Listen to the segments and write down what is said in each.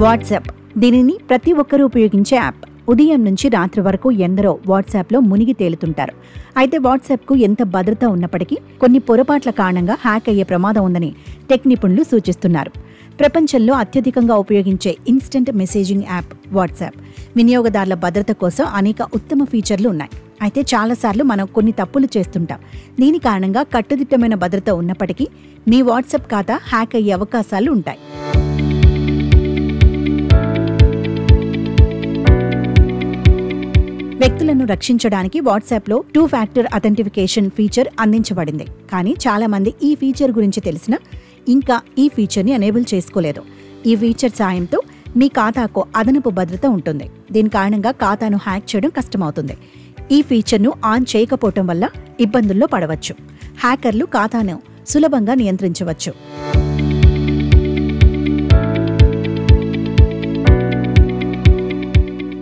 WhatsApp దీనిని ప్రతి ఒక్కరూ ఉపయోగించే యాప్. ఉదయం నుంచి రాత్రి వరకు ఎందరో వాట్సాప్లో మునిగి తేలుతుంటారు. అయితే వాట్సాప్కు ఎంత భద్రత ఉన్నప్పటికీ కొన్ని పొరపాట్ల కారణంగా హ్యాక్ అయ్యే ప్రమాదం ఉందని టెక్ నిపుణులు సూచిస్తున్నారు. ప్రపంచంలో అత్యధికంగా ఉపయోగించే ఇన్స్టెంట్ మెసేజింగ్ యాప్ వాట్సాప్. వినియోగదారుల భద్రత కోసం అనేక ఉత్తమ ఫీచర్లు ఉన్నాయి. అయితే చాలాసార్లు మనం కొన్ని తప్పులు చేస్తుంటాం. దీని కారణంగా కట్టుదిట్టమైన భద్రత ఉన్నప్పటికీ మీ వాట్సాప్ ఖాతా హ్యాక్ అయ్యే అవకాశాలు ఉంటాయి. వ్యక్తులను రక్షించడానికి వాట్సాప్లో 2 ఫ్యాక్టర్ అథెంటిఫికేషన్ ఫీచర్ అందించబడింది. కానీ చాలా మంది ఈ ఫీచర్ గురించి తెలిసినా ఇంకా ఈ ఫీచర్ని ఎనేబుల్ చేసుకోలేదు. ఈ ఫీచర్ సాయంతో మీ ఖాతాకు అదనపు భద్రత ఉంటుంది. దీని కారణంగా ఖాతాను హ్యాక్ చేయడం కష్టమవుతుంది. ఈ ఫీచర్ను ఆన్ చేయకపోవటం వల్ల ఇబ్బందుల్లో పడవచ్చు. హ్యాకర్లు ఖాతాను సులభంగా నియంత్రించవచ్చు.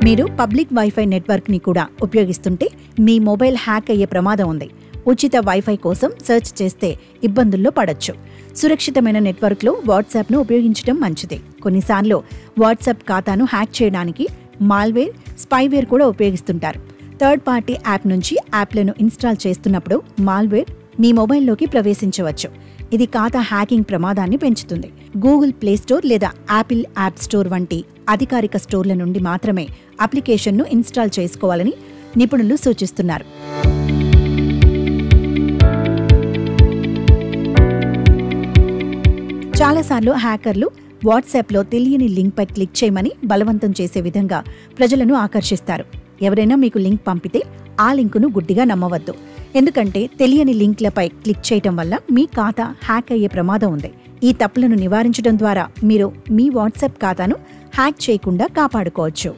మీరు పబ్లిక్ వైఫై నెట్వర్క్ని కూడా ఉపయోగిస్తుంటే మీ మొబైల్ హ్యాక్ అయ్యే ప్రమాదం ఉంది. ఉచిత వైఫై కోసం సెర్చ్ చేస్తే ఇబ్బందుల్లో పడొచ్చు. సురక్షితమైన నెట్వర్క్లో వాట్సాప్ను ఉపయోగించడం మంచిది. కొన్నిసార్లు వాట్సాప్ ఖాతాను హ్యాక్ చేయడానికి మాల్వేర్, స్పైవేర్ కూడా ఉపయోగిస్తుంటారు. థర్డ్ పార్టీ యాప్ నుంచి యాప్లను ఇన్స్టాల్ చేస్తున్నప్పుడు మాల్వేర్ మీ మొబైల్లోకి ప్రవేశించవచ్చు. ఇది ఖాతా హ్యాకింగ్ ప్రమాదాన్ని పెంచుతుంది. గూగుల్ ప్లే స్టోర్ లేదా యాపిల్ యాప్ స్టోర్ వంటి అధికారిక స్టోర్ల నుండి మాత్రమే అప్లికేషన్ను ఇన్స్టాల్ చేసుకోవాలని నిపుణులు సూచిస్తున్నారు. చాలాసార్లు హ్యాకర్లు వాట్సాప్లో తెలియని లింక్పై క్లిక్ చేయమని బలవంతం చేసే విధంగా ప్రజలను ఆకర్షిస్తారు. ఎవరైనా మీకు లింక్ పంపితే ఆ లింకును గుడ్డిగా నమ్మవద్దు. ఎందుకంటే తెలియని లింక్లపై క్లిక్ చేయటం వల్ల మీ ఖాతా హ్యాక్ అయ్యే ప్రమాదం ఉంది. ఈ తప్పులను నివారించడం ద్వారా మీరు మీ వాట్సాప్ ఖాతాను హ్యాక్ చేయకుండా కాపాడుకోవచ్చు.